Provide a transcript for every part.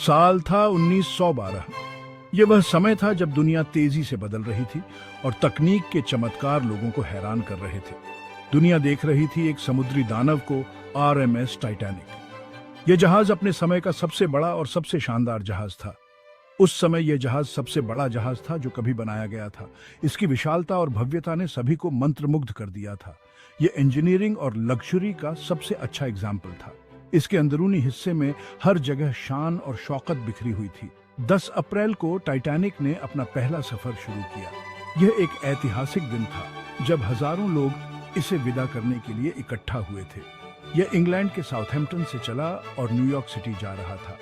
साल था 1912। यह वह समय था जब दुनिया तेजी से बदल रही थी और तकनीक के चमत्कार लोगों को हैरान कर रहे थे। दुनिया देख रही थी एक समुद्री दानव को, आरएमएस टाइटैनिक। यह जहाज अपने समय का सबसे बड़ा और सबसे शानदार जहाज था। उस समय यह जहाज सबसे बड़ा जहाज था जो कभी बनाया गया था। इसकी विशालता और भव्यता ने सभी को मंत्रमुग्ध कर दिया था। यह इंजीनियरिंग और लग्जरी का सबसे अच्छा एग्जाम्पल था। इसके अंदरूनी हिस्से में हर जगह शान और शौकत बिखरी हुई थी। 10 अप्रैल को टाइटैनिक ने अपना पहला सफर शुरू किया। यह एक ऐतिहासिक दिन था जब हजारों लोग इसे विदा करने के लिए इकट्ठा हुए थे। यह इंग्लैंड के साउथहैम्पटन से चला और न्यूयॉर्क सिटी जा रहा था।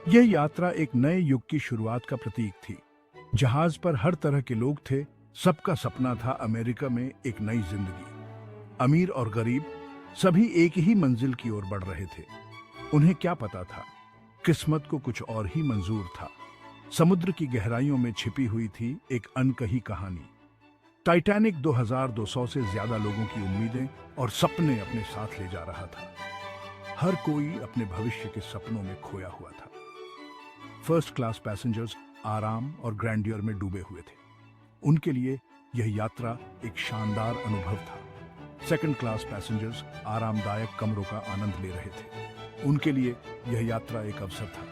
यह यात्रा एक नए युग की शुरुआत का प्रतीक थी। जहाज पर हर तरह के लोग थे। सबका सपना था अमेरिका में एक नई जिंदगी। अमीर और गरीब सभी एक ही मंजिल की ओर बढ़ रहे थे। उन्हें क्या पता था, किस्मत को कुछ और ही मंजूर था। समुद्र की गहराइयों में छिपी हुई थी एक अनकही कहानी। टाइटैनिक 2200 से ज्यादा लोगों की उम्मीदें और सपने अपने साथ ले जा रहा था। हर कोई अपने भविष्य के सपनों में खोया हुआ था। फर्स्ट क्लास पैसेंजर्स आराम और ग्रैंडियर में डूबे हुए थे। उनके लिए यह यात्रा एक शानदार अनुभव था। सेकंड क्लास पैसेंजर्स आरामदायक कमरों का आनंद ले रहे थे। उनके लिए यह यात्रा एक अवसर था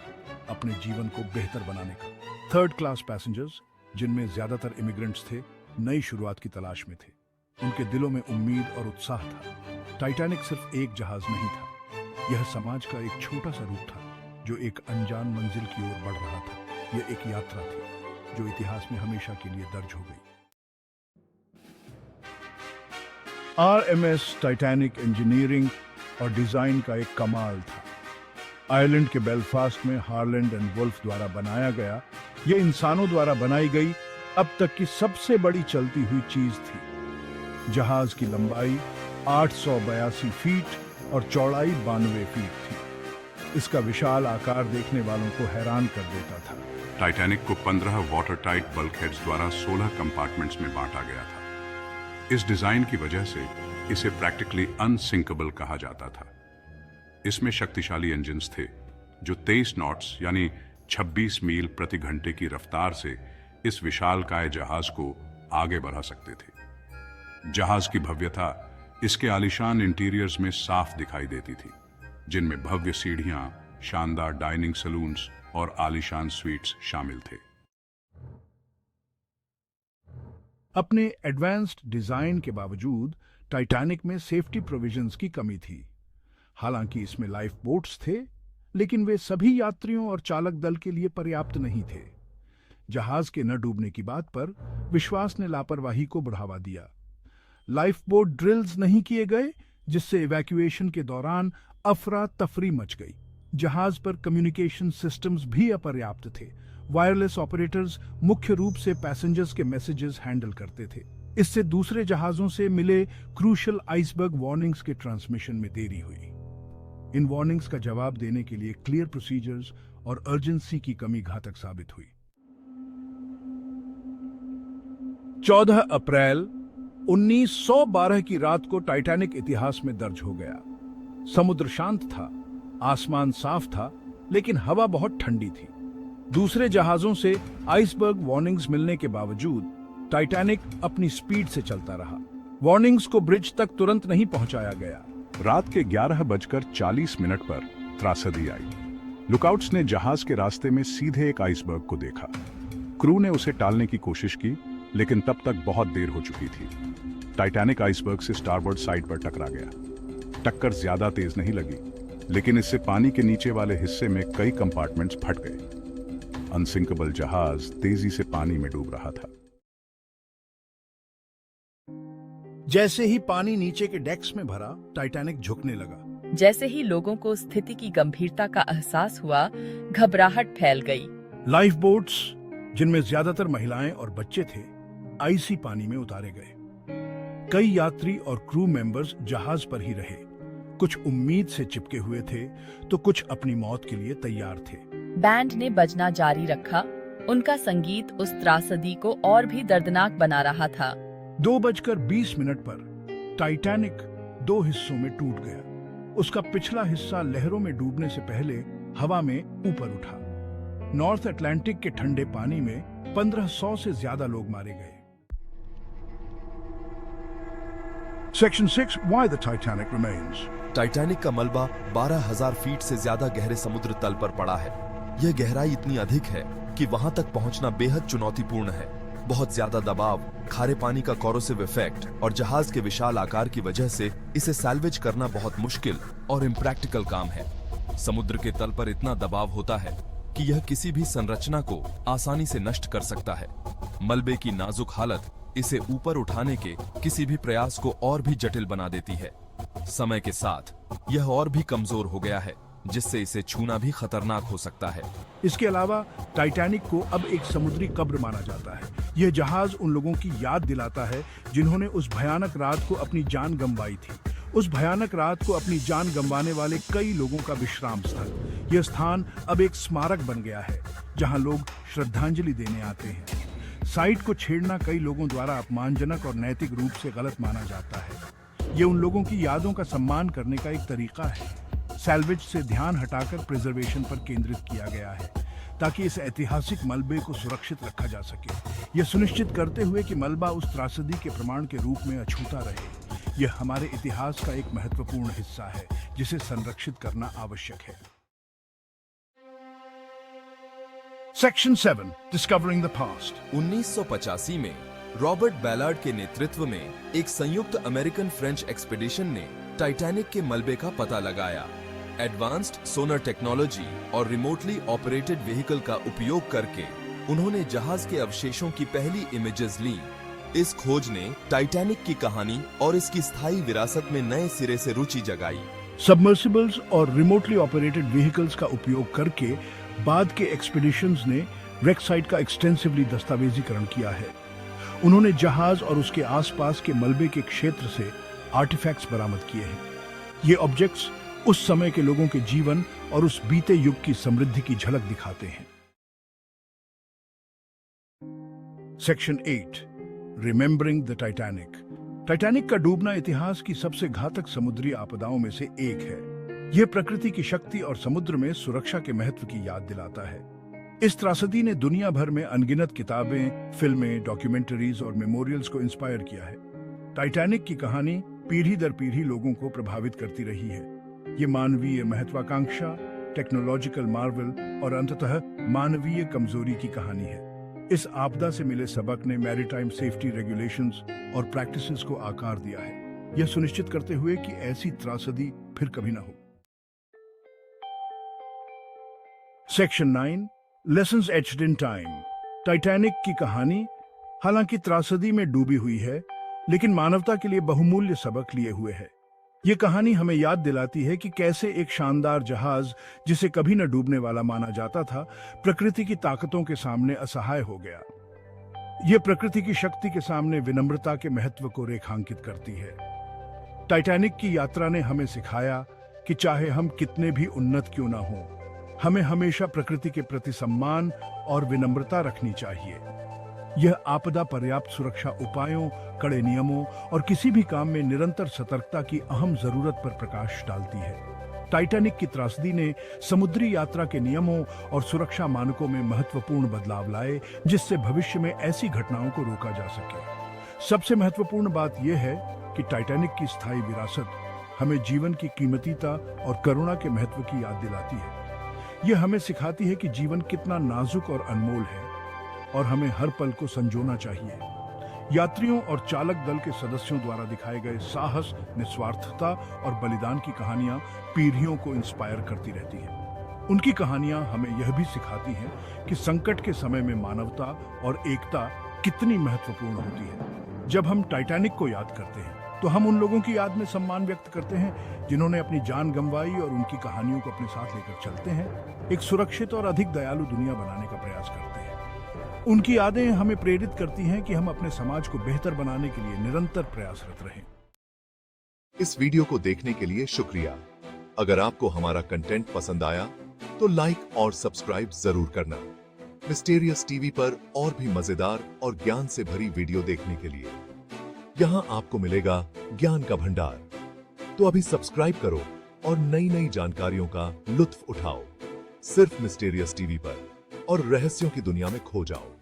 अपने जीवन को बेहतर बनाने का। थर्ड क्लास पैसेंजर्स, जिनमें ज्यादातर इमिग्रेंट्स थे, नई शुरुआत की तलाश में थे। उनके दिलों में उम्मीद और उत्साह था। टाइटैनिक सिर्फ एक जहाज नहीं था, यह समाज का एक छोटा सा रूप था जो एक अनजान मंजिल की ओर बढ़ रहा था। यह एक यात्रा थी जो इतिहास में हमेशा के लिए दर्ज हो गई। आरएमएस टाइटैनिक इंजीनियरिंग और डिजाइन का एक कमाल था। आयरलैंड के बेलफास्ट में हार्लैंड एंड वुल्फ द्वारा बनाया गया, यह इंसानों द्वारा बनाई गई अब तक की सबसे बड़ी चलती हुई चीज थी। जहाज की लंबाई 882 फीट और चौड़ाई 92 फीट थी। इसका विशाल आकार देखने वालों को हैरान कर देता था। टाइटैनिक को 15 वाटर टाइट बल्कहेड्स द्वारा 16 कंपार्टमेंट्स में बांटा गया था। इस डिजाइन की वजह से इसे प्रैक्टिकली अनसिंकेबल कहा जाता था। इसमें शक्तिशाली इंजन्स थे जो 23 नॉट्स यानी 26 मील प्रति घंटे की रफ्तार से इस विशालकाय जहाज को आगे बढ़ा सकते थे। जहाज की भव्यता इसके आलीशान इंटीरियर्स में साफ दिखाई देती थी, जिनमें भव्य सीढ़ियां, शानदार डाइनिंग सलून्स और आलीशान स्वीट्स शामिल थे। अपने एडवांस्ड डिजाइन के बावजूद टाइटैनिक में सेफ्टी प्रोविजंस की कमी थी। हालांकि इसमें लाइफ बोट्स थे, लेकिन वे सभी यात्रियों और चालक दल के लिए पर्याप्त नहीं थे। जहाज के न डूबने की बात पर विश्वास ने लापरवाही को बढ़ावा दिया। लाइफ बोट ड्रिल्स नहीं किए गए, जिससे इवैक्यूएशन के दौरान अफरा तफरी मच गई। जहाज पर कम्युनिकेशन सिस्टम्स भी अपर्याप्त थे। वायरलेस ऑपरेटर्स मुख्य रूप से पैसेंजर्स के मैसेजेस हैंडल करते थे। इससे दूसरे जहाजों से मिले क्रूशियल आइसबर्ग वार्निंग्स के ट्रांसमिशन में देरी हुई। इन वार्निंग्स का जवाब देने के लिए क्लियर प्रोसीजर्स और अर्जेंसी की कमी घातक साबित हुई। 14 अप्रैल 1912 की रात को टाइटैनिक इतिहास में दर्ज हो गया। समुद्र शांत था, आसमान साफ था, लेकिन हवा बहुत ठंडी थी। दूसरे जहाजों से आइसबर्ग वार्निंग्स मिलने के बावजूद टाइटैनिक अपनी स्पीड से चलता रहा। वार्निंग्स को ब्रिज तक तुरंत नहीं पहुंचाया गया। रात के 11:40 पर त्रासदी आई। लुकआउट्स ने जहाज के रास्ते में सीधे एक आइसबर्ग को देखा। क्रू ने उसे टालने की कोशिश की, लेकिन तब तक बहुत देर हो चुकी थी। टाइटैनिक आइसबर्ग से स्टारबोर्ड साइड पर टकरा गया। टक्कर ज्यादा तेज नहीं लगी, लेकिन इससे पानी के नीचे वाले हिस्से में कई कंपार्टमेंट्स फट गए। अनसिंकेबल जहाज तेजी से पानी में डूब रहा था। जैसे ही पानी नीचे के डेक्स में भरा, टाइटैनिक झुकने लगा। जैसे ही लोगों को स्थिति की गंभीरता का एहसास हुआ, घबराहट फैल गई। लाइफ बोट्स, जिनमें ज्यादातर महिलाएं और बच्चे थे, आइसी पानी में उतारे गए। कई यात्री और क्रू मेंबर्स जहाज पर ही रहे। कुछ उम्मीद से चिपके हुए थे, तो कुछ अपनी मौत के लिए तैयार थे। बैंड ने बजना जारी रखा। उनका संगीत उस त्रासदी को और भी दर्दनाक बना रहा था। 2:20 पर टाइटैनिक 2 हिस्सों में टूट गया। उसका पिछला हिस्सा लहरों में डूबने से पहले हवा में ऊपर उठा। नॉर्थ अटलांटिक के ठंडे पानी में 1500 से ज्यादा लोग मारे गए। Section 6 Why the Titanic Remains। Titanic का मलबा 12,000 फीट से ज्यादा गहरे समुद्र तल पर पड़ा है। यह गहराई इतनी अधिक है कि वहां तक पहुंचना बेहद चुनौतीपूर्ण है। बहुत ज्यादा दबाव, खारे पानी का कोरोसिव इफेक्ट और जहाज के विशाल आकार की वजह से इसे सैल्वेज करना बहुत मुश्किल और इम्प्रैक्टिकल काम है। समुद्र के तल पर इतना दबाव होता है कि यह किसी भी संरचना को आसानी से नष्ट कर सकता है। मलबे की नाजुक हालत इसे ऊपर उठाने के किसी भी प्रयास को और भी जटिल बना देती है। समय के साथ यह और भी कमजोर हो गया है, जिससे इसे छूना भी खतरनाक हो सकता है। इसके अलावा टाइटैनिक को अब एक समुद्री कब्र माना जाता है। यह जहाज उन लोगों की याद दिलाता है जिन्होंने उस भयानक रात को अपनी जान गंवाई थी। उस भयानक रात को अपनी जान गंवाने वाले कई लोगों का विश्राम स्थल। यह स्थान अब एक स्मारक बन गया है, जहां लोग श्रद्धांजलि देने आते हैं। साइट को छेड़ना कई लोगों द्वारा अपमानजनक और नैतिक रूप से गलत माना जाता है। ये उन लोगों की यादों का सम्मान करने का एक तरीका है। सैल्वेज से ध्यान हटाकर प्रिजर्वेशन पर केंद्रित किया गया है, ताकि इस ऐतिहासिक मलबे को सुरक्षित रखा जा सके, यह सुनिश्चित करते हुए कि मलबा उस त्रासदी के प्रमाण के रूप में अछूता रहे। यह हमारे इतिहास का एक महत्वपूर्ण हिस्सा है, जिसे संरक्षित करना आवश्यक है। Section 7 Discovering the Past। 1985 में रॉबर्ट बैलार्ड के नेतृत्व में एक संयुक्त अमेरिकन फ्रेंच एक्सपीडिशन ने टाइटैनिक के मलबे का पता लगाया। एडवांस्ड सोनर टेक्नोलॉजी और रिमोटली ऑपरेटेड व्हीकल का उपयोग करके उन्होंने जहाज के अवशेषों की पहली इमेजेस ली। इस खोज ने टाइटैनिक की कहानी और इसकी स्थायी विरासत में नए सिरे से रुचि जगाई। सबमर्सिबल्स और रिमोटली ऑपरेटेड व्हीकल्स का उपयोग करके बाद के एक्सपीडिशंस ने wreck साइट का एक्सटेंसिवली दस्तावेजीकरण किया है। उन्होंने जहाज और उसके आसपास के मलबे के क्षेत्र से आर्टिफैक्ट्स बरामद किए हैं। ये ऑब्जेक्ट्स उस समय के लोगों के जीवन और उस बीते युग की समृद्धि की झलक दिखाते हैं। Section 8 remembering the Titanic. Titanic का डूबना इतिहास की सबसे घातक समुद्री आपदाओं में से एक है। यह प्रकृति की शक्ति और समुद्र में सुरक्षा के महत्व की याद दिलाता है। इस त्रासदी ने दुनिया भर में अनगिनत किताबें, फिल्में, डॉक्यूमेंट्रीज और मेमोरियल्स को इंस्पायर किया है। टाइटैनिक की कहानी पीढ़ी दर पीढ़ी लोगों को प्रभावित करती रही है। ये मानवीय महत्वाकांक्षा, टेक्नोलॉजिकल मार्वल और अंततः मानवीय कमजोरी की कहानी है। इस आपदा से मिले सबक ने मैरीटाइम सेफ्टी रेगुलेशंस और प्रैक्टिसेस को आकार दिया है, यह सुनिश्चित करते हुए कि ऐसी त्रासदी फिर कभी न हो। Section 9 lessons etched in time. Titanic की कहानी हालांकि त्रासदी में डूबी हुई है, लेकिन मानवता के लिए बहुमूल्य सबक लिए हुए है। ये कहानी हमें याद दिलाती है कि कैसे एक शानदार जहाज, जिसे कभी न डूबने वाला माना जाता था, प्रकृति की ताकतों के सामने असहाय हो गया। ये प्रकृति की शक्ति के सामने विनम्रता के महत्व को रेखांकित करती है। टाइटैनिक की यात्रा ने हमें सिखाया कि चाहे हम कितने भी उन्नत क्यों न हों, हमें हमेशा प्रकृति के प्रति सम्मान और विनम्रता रखनी चाहिए। यह आपदा पर्याप्त सुरक्षा उपायों, कड़े नियमों और किसी भी काम में निरंतर सतर्कता की अहम जरूरत पर प्रकाश डालती है। टाइटैनिक की त्रासदी ने समुद्री यात्रा के नियमों और सुरक्षा मानकों में महत्वपूर्ण बदलाव लाए, जिससे भविष्य में ऐसी घटनाओं को रोका जा सके। सबसे महत्वपूर्ण बात यह है कि टाइटैनिक की स्थायी विरासत हमें जीवन की कीमतीता और करुणा के महत्व की याद दिलाती है। यह हमें सिखाती है कि जीवन कितना नाजुक और अनमोल है और हमें हर पल को संजोना चाहिए। यात्रियों और चालक दल के सदस्यों द्वारा दिखाए गए साहस, निस्वार्थता और बलिदान की कहानियां पीढ़ियों को इंस्पायर करती रहती हैं। उनकी कहानियां हमें यह भी सिखाती हैं कि संकट के समय में मानवता और एकता कितनी महत्वपूर्ण होती है। जब हम टाइटैनिक को याद करते हैं, तो हम उन लोगों की याद में सम्मान व्यक्त करते हैं जिन्होंने अपनी जान गंवाई और उनकी कहानियों को अपने साथ लेकर चलते हैं, एक सुरक्षित और अधिक दयालु दुनिया बनाने का प्रयास करते हैं। उनकी यादें हमें प्रेरित करती हैं कि हम अपने समाज को बेहतर बनाने के लिए निरंतर प्रयासरत रहें। इस वीडियो को देखने के लिए शुक्रिया। अगर आपको हमारा कंटेंट पसंद आया तो लाइक और सब्सक्राइब जरूर करना। मिस्टीरियस टीवी पर और भी मजेदार और ज्ञान से भरी वीडियो देखने के लिए यहाँ आपको मिलेगा ज्ञान का भंडार। तो अभी सब्सक्राइब करो और नई नई जानकारियों का लुत्फ उठाओ, सिर्फ मिस्टीरियस टीवी पर। और रहस्यों की दुनिया में खो जाओ।